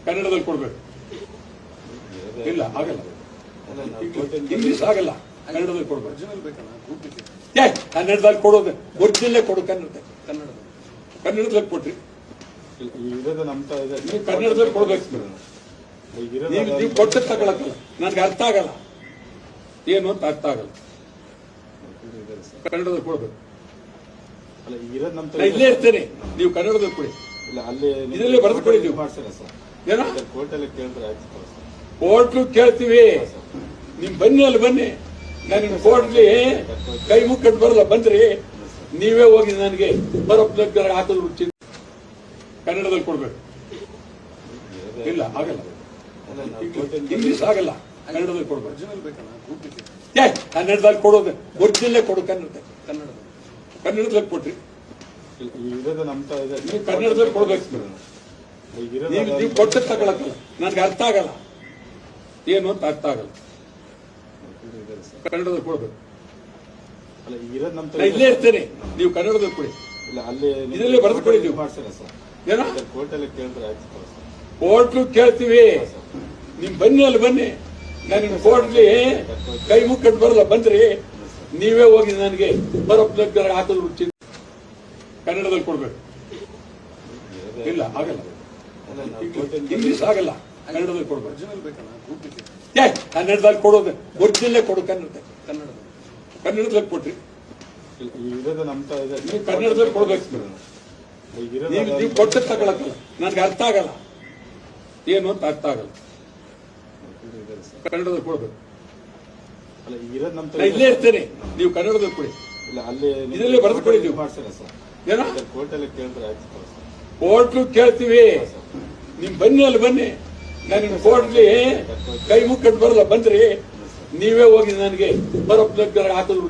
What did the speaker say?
ಕನ್ನಡದಲ್ಲಿ ಕೊಡ್ಬೇಕು. ಇಲ್ಲ ಆಗಲ್ಲ, ಇಂಗ್ಲಿಷ್ ಆಗಲ್ಲ, ಕನ್ನಡದಲ್ಲಿ ಕೊಡ್ಬೇಕು. ಕನ್ನಡದಲ್ಲಿ ಕೊಡೋದು ಒರಿಜಿನಲ್ಲೇ ಕೊಡು. ಕನ್ನಡದಲ್ಲಿ ಕೊಟ್ರಿ ನೀವು ಕನ್ನಡದಲ್ಲಿ ಕೊಡ್ಬೇಕು. ನೀವು ಕೊಟ್ಟ ತಗೊಳಕ್ಕಲ್ಲ, ನನ್ಗೆ ಅರ್ಥ ಆಗಲ್ಲ ಏನು ಅಂತ ಅರ್ಥ ಆಗಲ್ಲ. ಕನ್ನಡದಲ್ಲಿ ಕೊಡ್ಬೇಕು. ಇಲ್ಲೇ ಇರ್ತೇನೆ, ನೀವು ಕನ್ನಡದಲ್ಲಿ ಕೊಡಿ. ಇದರಲ್ಲೇ ಬರೆದು ಕೊಡಿ. ನೀವು ಏನೋ ಕೋರ್ಟ್ಲು ಕೇಳ್ತೀವಿ, ನಿಮ್ ಬನ್ನಿ, ಅಲ್ಲಿ ಬನ್ನಿ. ನಾನು ಕೋರ್ಟ್ಲಿ ಕೈ ಮುಕ್ಕಟ್ಟು ಬರಲ್ಲ, ಬಂದ್ರಿ ನೀವೇ ಹೋಗಿ ನನಗೆ ಬರೋಪ್ಪ ಹಾಕಿದ್ರು. ಕನ್ನಡದಲ್ಲಿ ಕೊಡ್ಬೇಕು. ಇಲ್ಲ ಆಗಲ್ಲ, ಇಂಗ್ಲಿಷ್ ಆಗಲ್ಲ, ಕನ್ನಡದಲ್ಲಿ ಕೊಡ್ಬೇಕು. ಕನ್ನಡದಲ್ಲಿ ಕೊಡೋದು ಒರಿಜಿನಲ್ಲೇ ಕೊಡು. ಕನ್ನಡದಲ್ಲಿ ಕೊಟ್ರಿ ನೀವು ಕನ್ನಡದಲ್ಲಿ ಕೊಡ್ಬೇಕು. ನೀವು ಕೊಟ್ಟ ತಗೊಳಕ್ಕಲ್ಲ, ನನ್ಗೆ ಅರ್ಥ ಆಗಲ್ಲ ಏನು ಅಂತ ಅರ್ಥ ಆಗಲ್ಲ. ಕನ್ನಡದಲ್ಲಿ ಕೊಡ್ಬೇಕು. ಇಲ್ಲೇ ಇರ್ತೇನೆ, ನೀವು ಕನ್ನಡದಲ್ಲಿ ಕೊಡಿ. ಇದರಲ್ಲೇ ಬರೆದು ಕೊಡಿ. ನೀವು ಏನೋ ಕೋರ್ಟ್ಲು ಕೇಳ್ತೀವಿ, ನಿಮ್ ಬನ್ನಿ, ಅಲ್ಲಿ ಬನ್ನಿ. ನಾನು ಕೋರ್ಟ್ಲಿ ಕೈ ಮುಕ್ಕಟ್ಟು ಬರಲ್ಲ, ಬಂದ್ರಿ ನೀವೇ ಹೋಗಿ ನನಗೆ ಬರೋಪ್ಪ ಹಾಕಿದ್ರು. ಕನ್ನಡದಲ್ಲಿ ಕೊಡ್ಬೇಕು. ಇಲ್ಲ ಆಗಲ್ಲ, ಇಂಗ್ಲಿಷ್ ಆಗಲ್ಲ, ಕನ್ನಡದಲ್ಲಿ ಕೊಡ್ಬೇಕು. ಕನ್ನಡದಲ್ಲಿ ಕೊಡೋದು ಒರಿಜಿನಲ್ಲೇ ಕೊಡು. ಕನ್ನಡದಲ್ಲಿ ಕೊಟ್ರಿ ನೀವು ಕನ್ನಡದಲ್ಲಿ ಕೊಡ್ಬೇಕು. ನೀವು ಕೊಟ್ಟ ತಗೊಳಕ್ಕಲ್ಲ, ನನ್ಗೆ ಅರ್ಥ ಆಗಲ್ಲ ಏನು ಅಂತ ಅರ್ಥ ಆಗಲ್ಲ. ಕನ್ನಡದಲ್ಲಿ ಕೊಡ್ಬೇಕು. ಇಲ್ಲೇ ಇರ್ತೇನೆ, ನೀವು ಕನ್ನಡದಲ್ಲಿ ಕೊಡಿ. ಇದರಲ್ಲೇ ಬರೆದು ಕೊಡಿ. ನೀವು ಏನೋ ಕೋರ್ಟ್ಲು ಕೇಳ್ತೀವಿ, ನಿಮ್ ಬನ್ನಿ, ಅಲ್ಲಿ ಬನ್ನಿ. ನಾನು ಕೋರ್ಟ್ಲಿ ಕೈ ಮುಕ್ಕಟ್ಟು ಬರಲ್ಲ, ಬಂದ್ರಿ ನೀವೇ ಹೋಗಿ ನನಗೆ ಬರೋಪ್ಪ ಹಾಕಿದ್ರು.